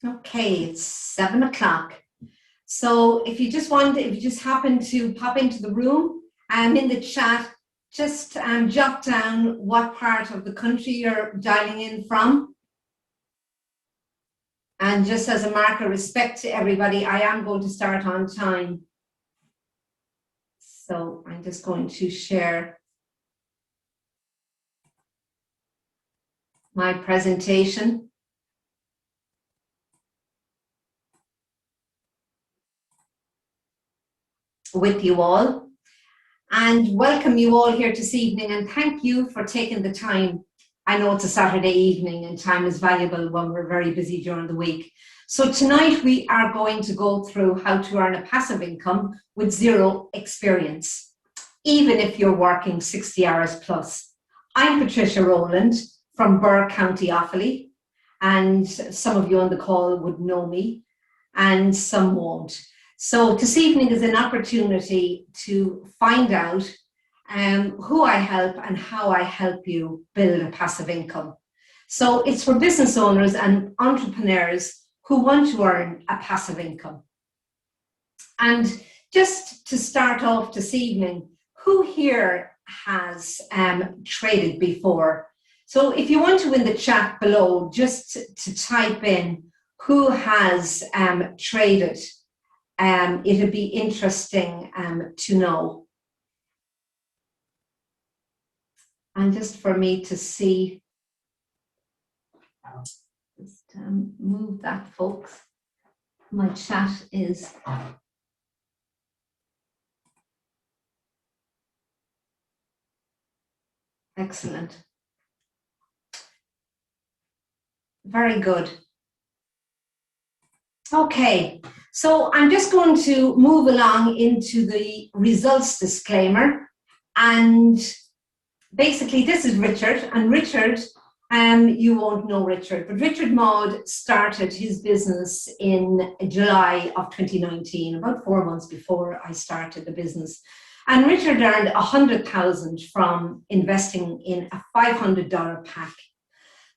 Okay, it's 7 o'clock. So if you just happen to pop into the room and in the chat, just jot down what part of the country you're dialing in from. And just as a mark of respect to everybody, I am going to start on time. So I'm just going to share my presentation. With you all, and welcome you all here this evening, and thank you for taking the time. I know it's a Saturday evening and time is valuable when we're very busy during the week. So tonight we are going to go through how to earn a passive income with zero experience, even if you're working 60 hours plus. I'm Patricia Rowland from Birr County Offaly, and some of you on the call would know me and some won't. So this evening is an opportunity to find out who I help and how I help you build a passive income. So it's for business owners and entrepreneurs who want to earn a passive income. And just to start off this evening, who here has traded before? So if you want to in the chat below, just to type in who has traded. It'd be interesting to know. And just for me to see, just move that, folks. My chat is excellent. Very good. Okay. So I'm just going to move along into the results disclaimer. And basically this is Richard. And Richard, you won't know Richard, but Richard Maud started his business in July of 2019, about 4 months before I started the business. And Richard earned 100,000 from investing in a $500 pack.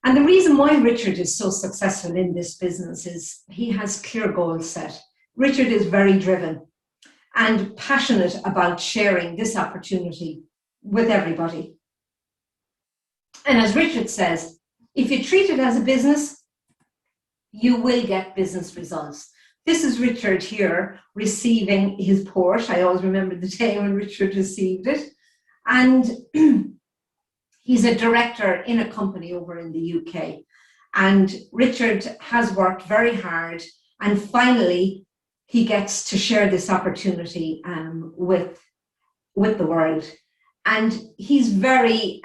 And the reason why Richard is so successful in this business is he has clear goals set. Richard is very driven and passionate about sharing this opportunity with everybody. And as Richard says, if you treat it as a business, you will get business results. This is Richard here receiving his Porsche. I always remember the day when Richard received it. And he's a director in a company over in the UK. And Richard has worked very hard, and finally he gets to share this opportunity with the world. And he's very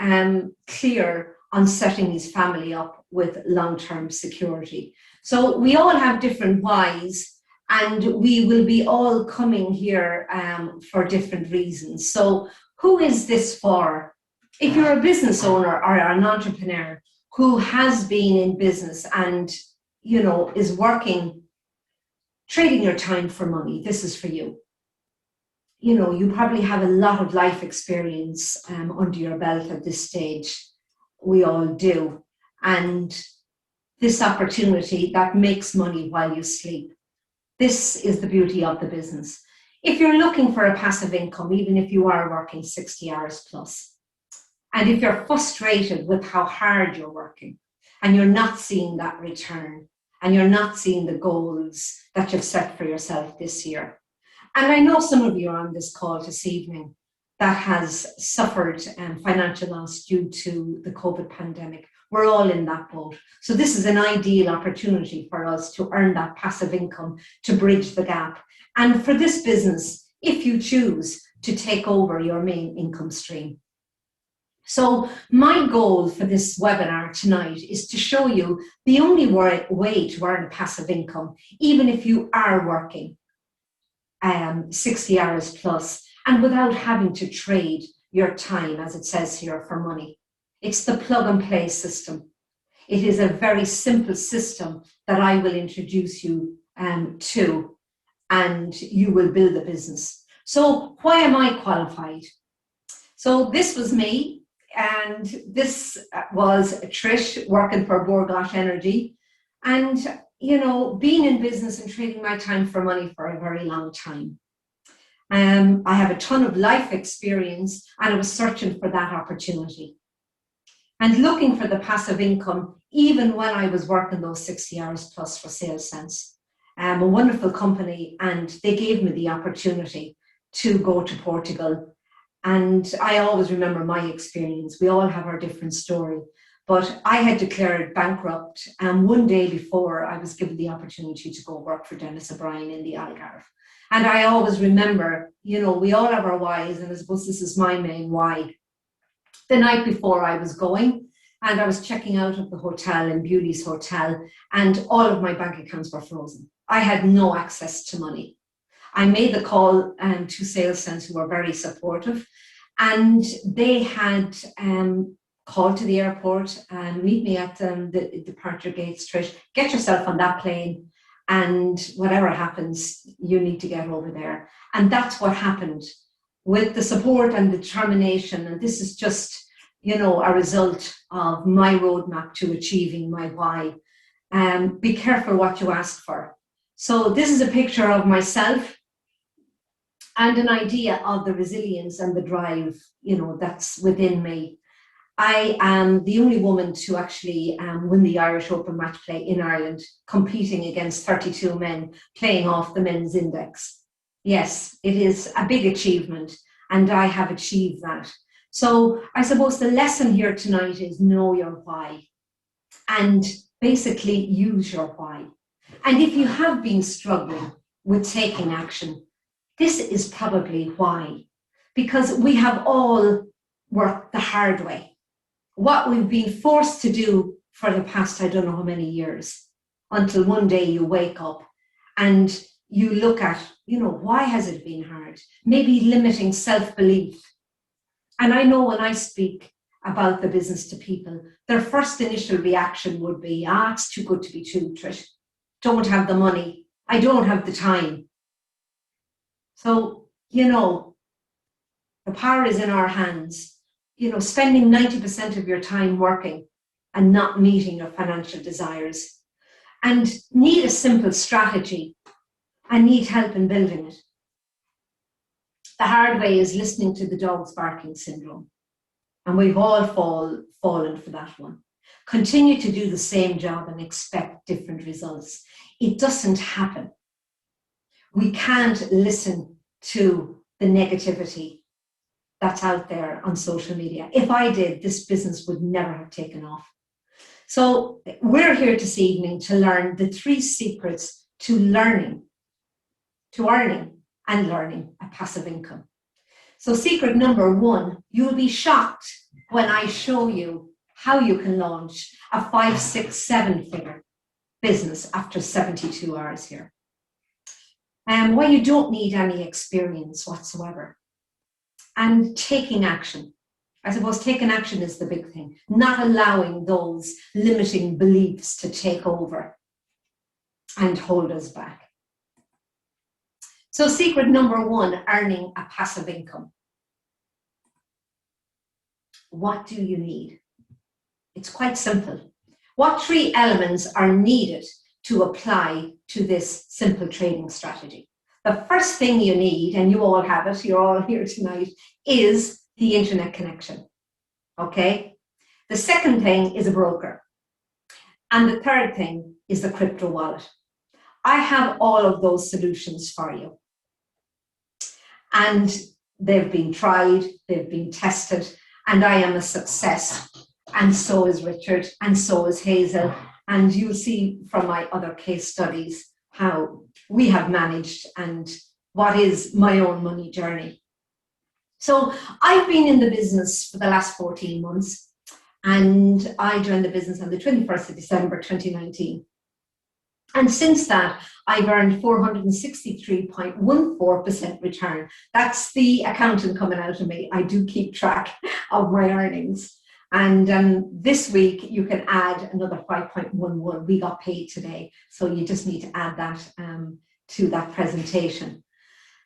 clear on setting his family up with long-term security. So we all have different whys, and we will be all coming here for different reasons. So who is this for? If you're a business owner or an entrepreneur who has been in business and, you know, is working, trading your time for money, this is for you. You know, you probably have a lot of life experience under your belt at this stage. We all do. And this opportunity that makes money while you sleep. This is the beauty of the business. If you're looking for a passive income, even if you are working 60 hours plus, and if you're frustrated with how hard you're working and you're not seeing that return and you're not seeing the goals that you've set for yourself this year. And I know some of you are on this call this evening that has suffered financial loss due to the COVID pandemic. We're all in that boat. So this is an ideal opportunity for us to earn that passive income to bridge the gap. And for this business, if you choose to take over your main income stream. So my goal for this webinar tonight is to show you the only way to earn a passive income, even if you are working 60 hours plus and without having to trade your time, as it says here, for money. It's the plug and play system. It is a very simple system that I will introduce you to, and you will build a business. So why am I qualified? So this was me, and this was Trish working for Borgosh Energy. And you know, been in business and trading my time for money for a very long time. I have a ton of life experience, and I was searching for that opportunity and looking for the passive income, even when I was working those 60 hours plus for SalesSense, a wonderful company, and they gave me the opportunity to go to Portugal. And I always remember my experience. We all have our different story, but I had declared bankrupt, and one day before I was given the opportunity to go work for Dennis O'Brien in the Algarve. And I always remember, you know, we all have our whys, and I suppose this is my main why. The night before I was going, and I was checking out of the hotel in Beauty's Hotel, and all of my bank accounts were frozen. I had no access to money. I made the call to SalesSense, who were very supportive, and they had called to the airport and meet me at the departure gates. Trish, get yourself on that plane, and whatever happens, you need to get over there. And that's what happened with the support and determination. And this is just, you know, a result of my roadmap to achieving my why. Be careful what you ask for. So this is a picture of myself and an idea of the resilience and the drive, you know, that's within me. I am the only woman to actually win the Irish Open match play in Ireland, competing against 32 men, playing off the men's index. Yes, it is a big achievement, and I have achieved that. So I suppose the lesson here tonight is know your why, and basically use your why. And if you have been struggling with taking action, this is probably why, because we have all worked the hard way. What we've been forced to do for the past, I don't know how many years, until one day you wake up and you look at, you know, why has it been hard? Maybe limiting self-belief. And I know when I speak about the business to people, their first initial reaction would be, it's too good to be true, Trish. Don't have the money. I don't have the time. So, you know, the power is in our hands. You know, spending 90% of your time working and not meeting your financial desires, and need a simple strategy and need help in building it. The hard way is listening to the dog's barking syndrome. And we've all fallen for that one. Continue to do the same job and expect different results. It doesn't happen. We can't listen to the negativity that's out there on social media. If I did, this business would never have taken off. So we're here this evening to learn the 3 secrets to earning and learning a passive income. So secret number 1, you'll be shocked when I show you how you can launch a 5, 6, 7 figure business after 72 hours here. And why you don't need any experience whatsoever. And taking action. I suppose taking action is the big thing. Not allowing those limiting beliefs to take over and hold us back. So secret number 1, earning a passive income. What do you need? It's quite simple. What 3 elements are needed to apply to this simple trading strategy? The first thing you need, and you all have it, you're all here tonight, is the internet connection, okay? The second thing is a broker. And the third thing is the crypto wallet. I have all of those solutions for you. And they've been tried, they've been tested, and I am a success. And so is Richard, and so is Hazel. And you'll see from my other case studies how we have managed and what is my own money journey. So I've been in the business for the last 14 months, and I joined the business on the 21st of December 2019. And since that, I've earned 463.14% return. That's the accountant coming out of me. I do keep track of my earnings. And this week, you can add another 5.11. We got paid today. So you just need to add that to that presentation.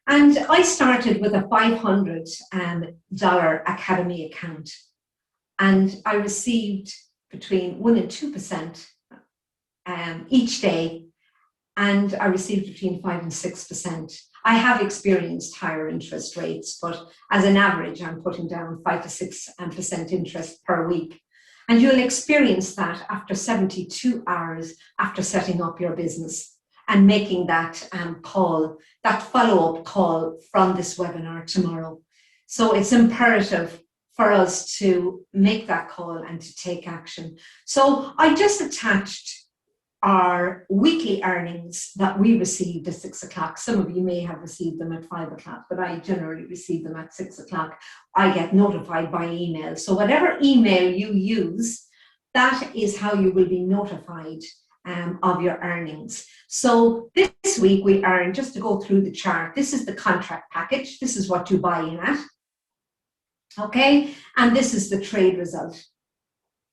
And I started with a $500 Academy account. And I received between 1% and 2% each day and I received between 5 and 6%. I have experienced higher interest rates, but as an average, I'm putting down 5 to 6% interest per week. And you'll experience that after 72 hours after setting up your business and making that call, that follow-up call from this webinar tomorrow. So it's imperative for us to make that call and to take action. So I just attached our weekly earnings that we received at 6 o'clock. Some of you may have received them at 5 o'clock, but I generally receive them at 6 o'clock. I get notified by email. So whatever email you use, that is how you will be notified of your earnings. So this week we earned, just to go through the chart, this is the contract package. This is what you buy in at. Okay, and this is the trade result.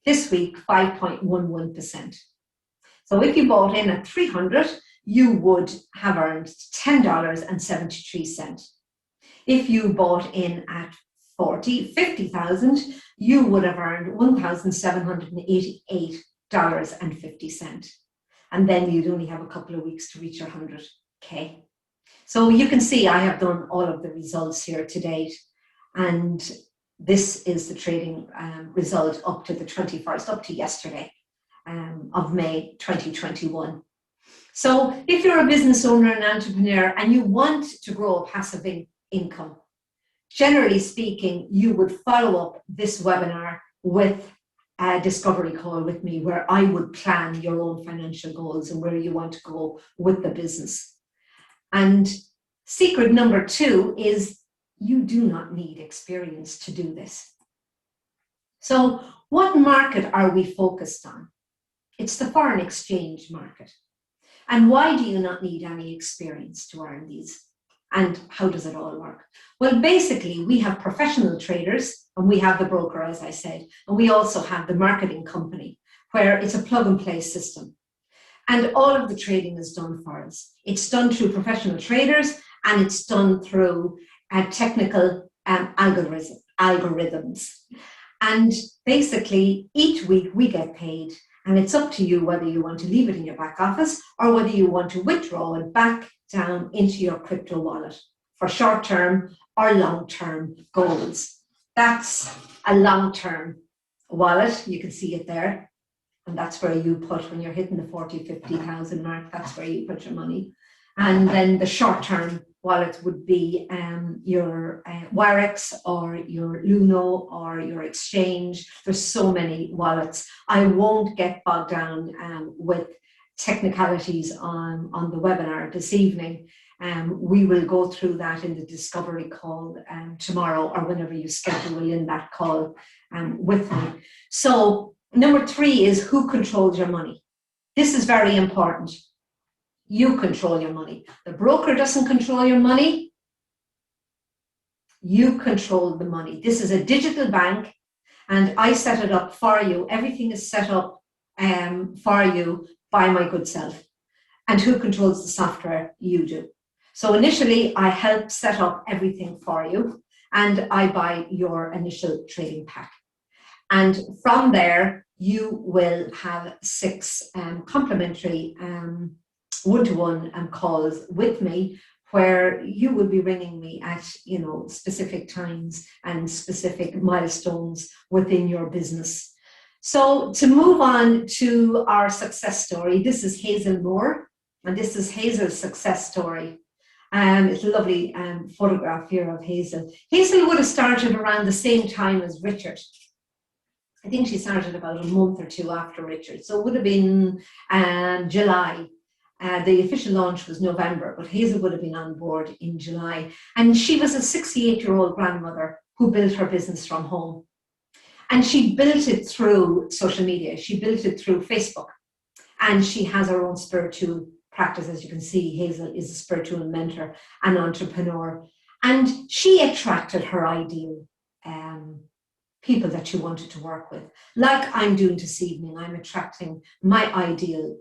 This week, 5.11%. So if you bought in at 300, you would have earned $10.73. If you bought in at 50,000, you would have earned $1,788.50. And then you'd only have a couple of weeks to reach your 100K. So you can see I have done all of the results here to date. And this is the trading result up to the 21st, up to yesterday. Of May 2021. So if you're a business owner and entrepreneur and you want to grow a passive income, generally speaking, you would follow up this webinar with a discovery call with me where I would plan your own financial goals and where you want to go with the business. And secret number 2 is you do not need experience to do this. So what market are we focused on? It's the foreign exchange market. And why do you not need any experience to earn these? And how does it all work? Well, basically, we have professional traders and we have the broker, as I said, and we also have the marketing company where it's a plug and play system. And all of the trading is done for us. It's done through professional traders and it's done through technical algorithms. And basically, each week we get paid. And it's up to you whether you want to leave it in your back office or whether you want to withdraw it back down into your crypto wallet for short-term or long-term goals. That's a long-term wallet. You can see it there. And that's where you put, when you're hitting the 40, 50,000 mark, that's where you put your money. And then the short-term wallet would be your Warex or your Luno or your exchange. There's so many wallets. I won't get bogged down with technicalities on the webinar this evening. We will go through that in the discovery call tomorrow or whenever you schedule in that call with me. So number 3 is who controls your money. This is very important. You control your money. The broker doesn't control your money. You control the money. This is a digital bank and I set it up for you. Everything is set up for you by my good self. And who controls the software? You do. So initially I help set up everything for you and I buy your initial trading pack. And from there, you will have 6 complimentary one-to-one calls with me where you will be ringing me at specific times and specific milestones within your business. So to move on to our success story, this is Hazel Moore and this is Hazel's success story. It's a lovely photograph here of Hazel. Hazel would have started around the same time as Richard. I think she started about a month or 2 after Richard. So it would have been July. The official launch was November, but Hazel would have been on board in July. And she was a 68-year-old grandmother who built her business from home. And she built it through social media. She built it through Facebook. And she has her own spiritual practice. As you can see, Hazel is a spiritual mentor and entrepreneur. And she attracted her ideal people that she wanted to work with. Like I'm doing this evening, I'm attracting my ideal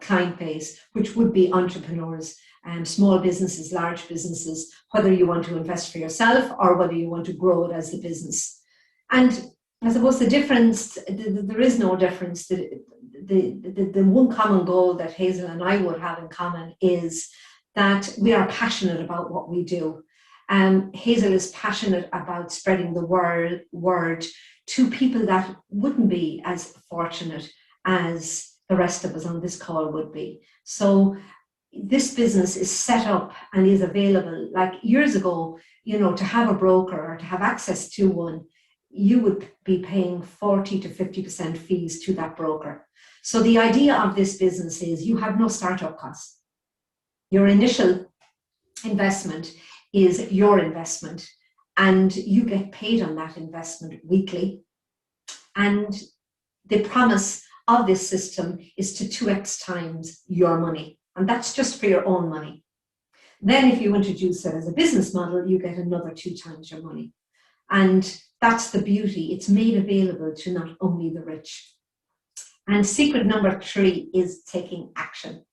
client base, which would be entrepreneurs, small businesses, large businesses, whether you want to invest for yourself or whether you want to grow it as a business. And I suppose the difference, there is no difference. The one common goal that Hazel and I would have in common is that we are passionate about what we do. Hazel is passionate about spreading the word to people that wouldn't be as fortunate as the rest of us on this call would be. So this business is set up and is available. Like years ago, to have a broker or to have access to one, you would be paying 40 to 50% fees to that broker. So the idea of this business is you have no startup costs. Your initial investment is your investment, and you get paid on that investment weekly. And the promise of this system is to 2x times your money, and that's just for your own money. Then if you introduce it as a business model, you get another 2 times your money. And that's the beauty. It's made available to not only the rich. And secret number 3 is taking action.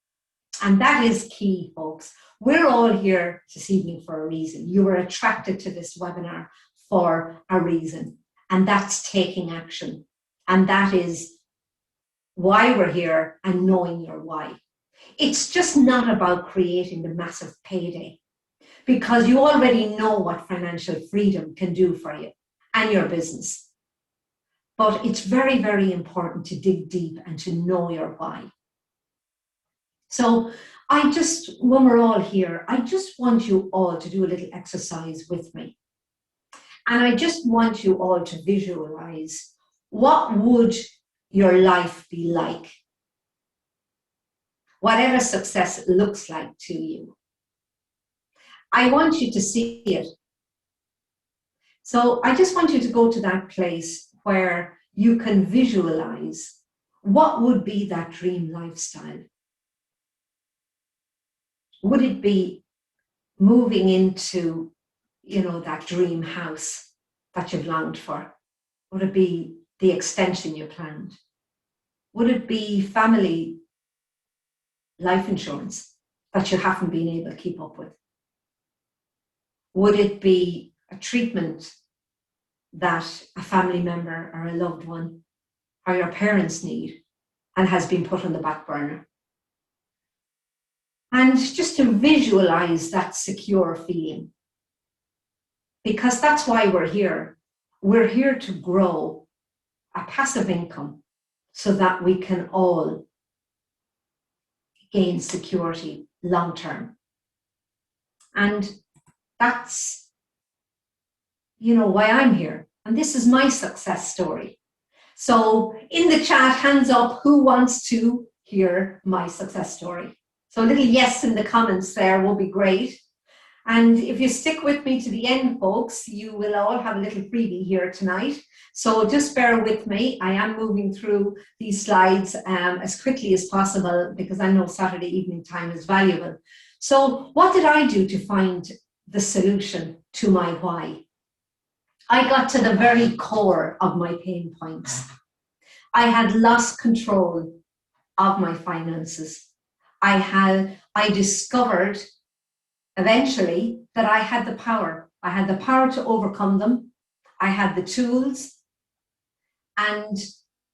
And that is key, folks. We're all here this evening for a reason. You were attracted to this webinar for a reason, and that's taking action. And that is why we're here and knowing your why. It's just not about creating the massive payday, because you already know what financial freedom can do for you and your business. But it's very, very important to dig deep and to know your why. So when we're all here, I just want you all to do a little exercise with me. And I just want you all to visualize, what would your life be like? Whatever success looks like to you. I want you to see it. So I just want you to go to that place where you can visualize what would be that dream lifestyle. Would it be moving into, that dream house that you've longed for? Would it be the extension you planned? Would it be family life insurance that you haven't been able to keep up with? Would it be a treatment that a family member or a loved one or your parents need and has been put on the back burner? And just to visualize that secure feeling, because that's why we're here. We're here to grow a passive income so that we can all gain security long term. And that's, why I'm here. And this is my success story. So in the chat, hands up, who wants to hear my success story? So a little yes in the comments there will be great. And if you stick with me to the end, folks, you will all have a little freebie here tonight. So just bear with me. I am moving through these slides as quickly as possible, because I know Saturday evening time is valuable. So what did I do to find the solution to my why? I got to the very core of my pain points. I had lost control of my finances. I discovered eventually that I had the power. I had the power to overcome them. I had the tools, and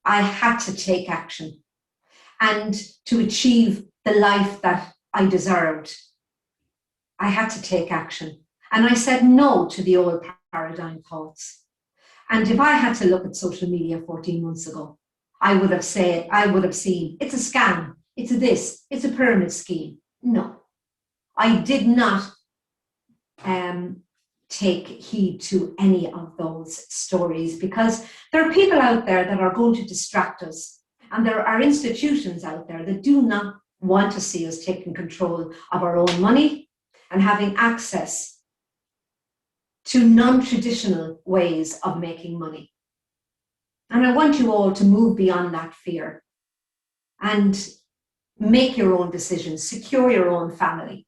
I had to take action. And to achieve the life that I deserved, I had to take action. And I said no to the old paradigm thoughts. And if I had to look at social media 14 months ago, I would have seen it's a scam, it's a pyramid scheme. No, I did not take heed to any of those stories, because there are people out there that are going to distract us, and there are institutions out there that do not want to see us taking control of our own money and having access to non-traditional ways of making money. And I want you all to move beyond that fear and make your own decisions, secure your own family,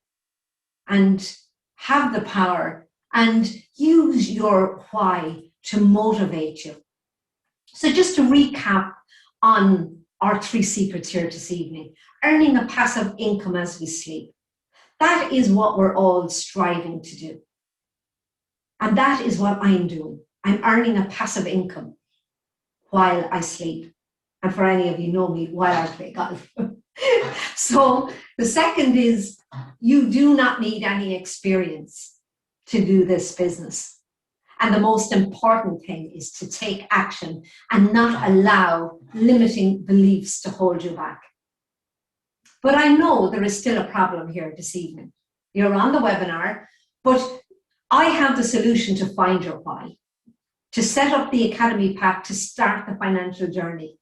and have the power and use your why to motivate you. So just to recap on our 3 secrets here this evening: earning a passive income as we sleep. That is what we're all striving to do. And that is what I'm doing. I'm earning a passive income. while I sleep. And for any of you know me, while I play golf. So the second is you do not need any experience to do this business. And the most important thing is to take action and not allow limiting beliefs to hold you back. But I know there is still a problem here this evening. You're on the webinar, but I have the solution to find your why, to set up the Academy Pack to start the financial journey,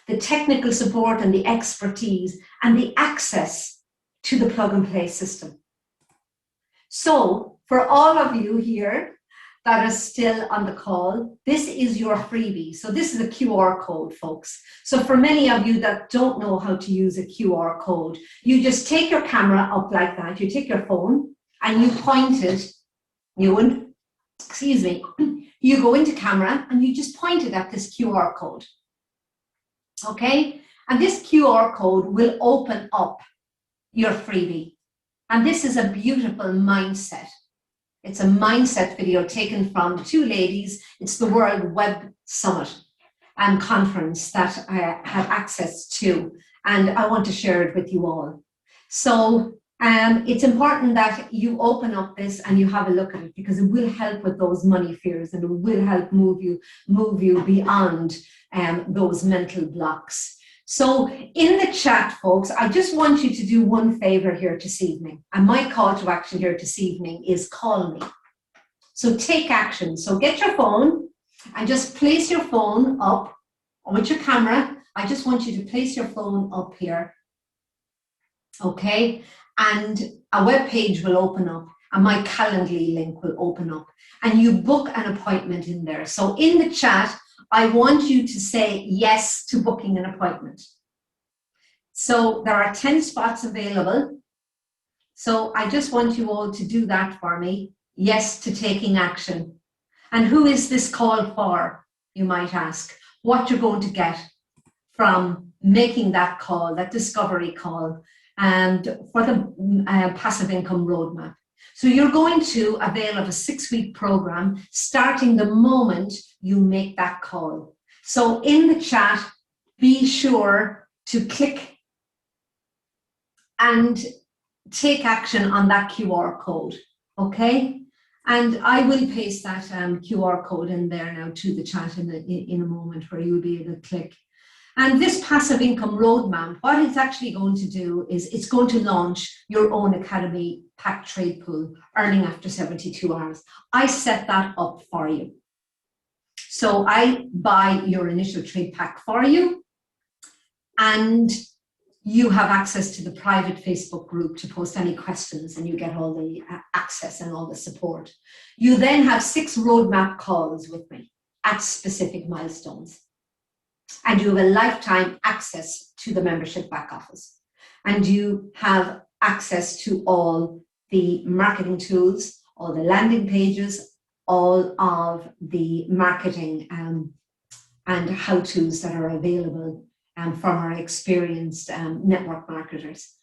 the technical support and the expertise and the access to the plug and play system. So for all of you here that are still on the call, this is your freebie. So this is a QR code, folks. So for many of you that don't know how to use a QR code, you just take your camera up like that. You take your phone and you point it, you go into camera and you just point it at this QR code. Okay? And this QR code will open up your freebie. And this is a beautiful mindset. It's a mindset video taken from the two ladies. It's the World Web Summit and conference that I have access to. And I want to share it with you all. So it's important that you open up this and you have a look at it, because it will help with those money fears and it will help move you beyond those mental blocks. So in the chat, folks, I just want you to do one favor here this evening. And my call to action here this evening is call me. So take action. So get your phone and just place your phone up with your camera. I just want you to place your phone up here. Okay. And a web page will open up and my Calendly link will open up and you book an appointment in there. So in the chat, I want you to say yes to booking an appointment. So there are 10 spots available. So I just want you all to do that for me. Yes to taking action. And who is this call for, you might ask? What you're going to get from making that call, that discovery call, and for the passive income roadmap. So you're going to avail of a 6-week program starting the moment you make that call. So in the chat, be sure to click and take action on that QR code, okay? And I will paste that QR code in there now to the chat in a moment where you'll be able to click. And this passive income roadmap, what it's actually going to do is it's going to launch your own Academy Pack trade pool, earning after 72 hours. I set that up for you. So I buy your initial trade pack for you, and you have access to the private Facebook group to post any questions, and you get all the access and all the support. You then have 6 roadmap calls with me at specific milestones. And you have a lifetime access to the membership back office. And you have access to all the marketing tools, all the landing pages, all of the marketing and how-tos that are available from our experienced network marketers.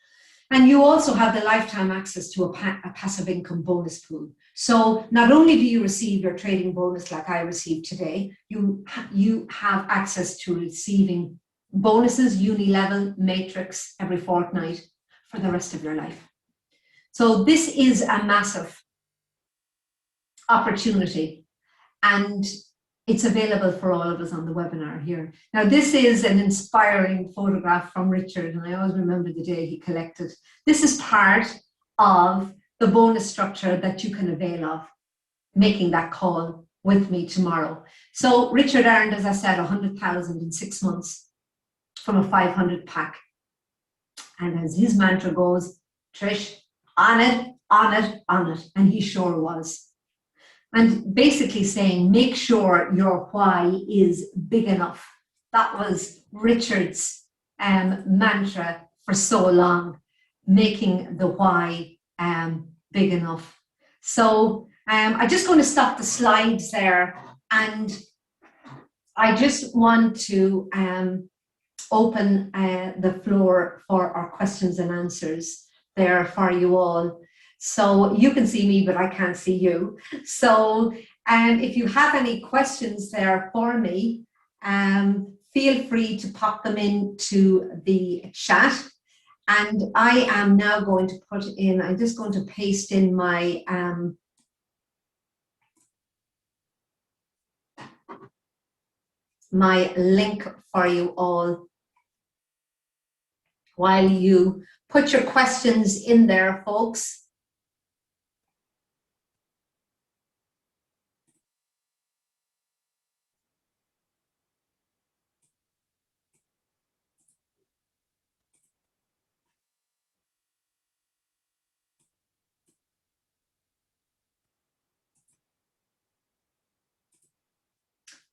And you also have the lifetime access to a passive income bonus pool. So not only do you receive your trading bonus like I received today, you have access to receiving bonuses, uni-level, matrix every fortnight for the rest of your life. So this is a massive opportunity, and it's available for all of us on the webinar here. Now, this is an inspiring photograph from Richard, and I always remember the day he collected. This is part of the bonus structure that you can avail of, making that call with me tomorrow. So Richard earned, as I said, 100,000 in 6 months from a 500 pack. And as his mantra goes, Trish, on it, on it, on it. And he sure was. And basically saying, make sure your why is big enough. That was Richard's mantra for so long, making the why big enough. So I'm just going to stop the slides there, and I just want to open the floor for our questions and answers there for you all. So you can see me, but I can't see you. So if you have any questions there for me, feel free to pop them into the chat. And I am now going to put in, I'm just going to paste in my my link for you all while you put your questions in there, folks.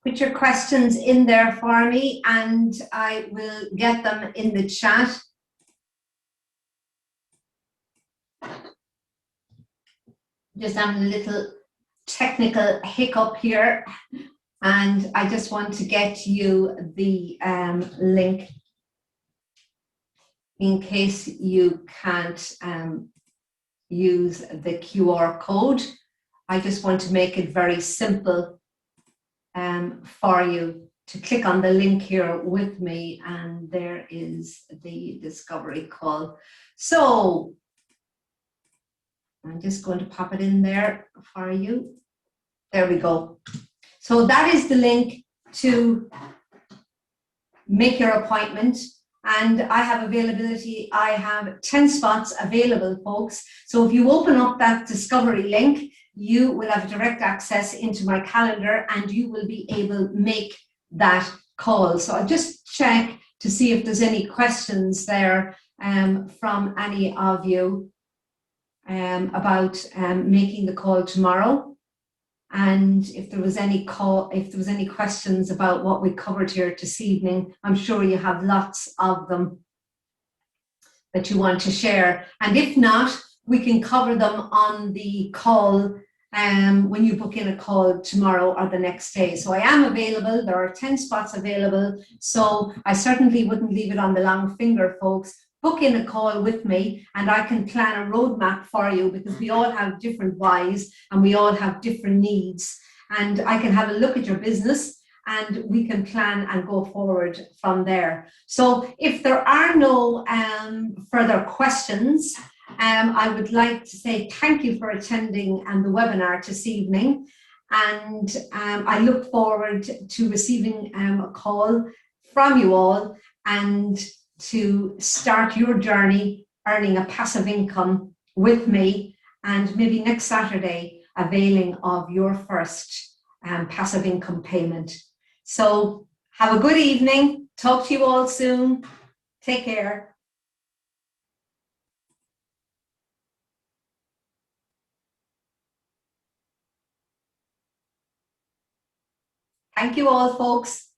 Put your questions in there for me and I will get them in the chat. Just having a little technical hiccup here and I just want to get you the link in case you can't use the QR code. I just want to make it very simple for you to click on the link here with me, and there is the discovery call. So I'm just going to pop it in there for you. There we go. So that is the link to make your appointment. And I have availability. I have 10 spots available, folks. So if you open up that discovery link, you will have direct access into my calendar and you will be able to make that call. So I'll just check to see if there's any questions there from any of you about making the call tomorrow. And if there was any questions about what we covered here this evening, I'm sure you have lots of them that you want to share. And if not, we can cover them on the call when you book in a call tomorrow or the next day. So I am available. There are 10 spots available. So I certainly wouldn't leave it on the long finger, folks. Book in a call with me and I can plan a roadmap for you, because we all have different whys and we all have different needs, and I can have a look at your business and we can plan and go forward from there. So if there are no further questions, I would like to say thank you for attending the webinar this evening, and I look forward to receiving a call from you all and to start your journey earning a passive income with me, and maybe next Saturday availing of your first passive income payment. So have a good evening. Talk to you all soon. Take care. Thank you all, folks.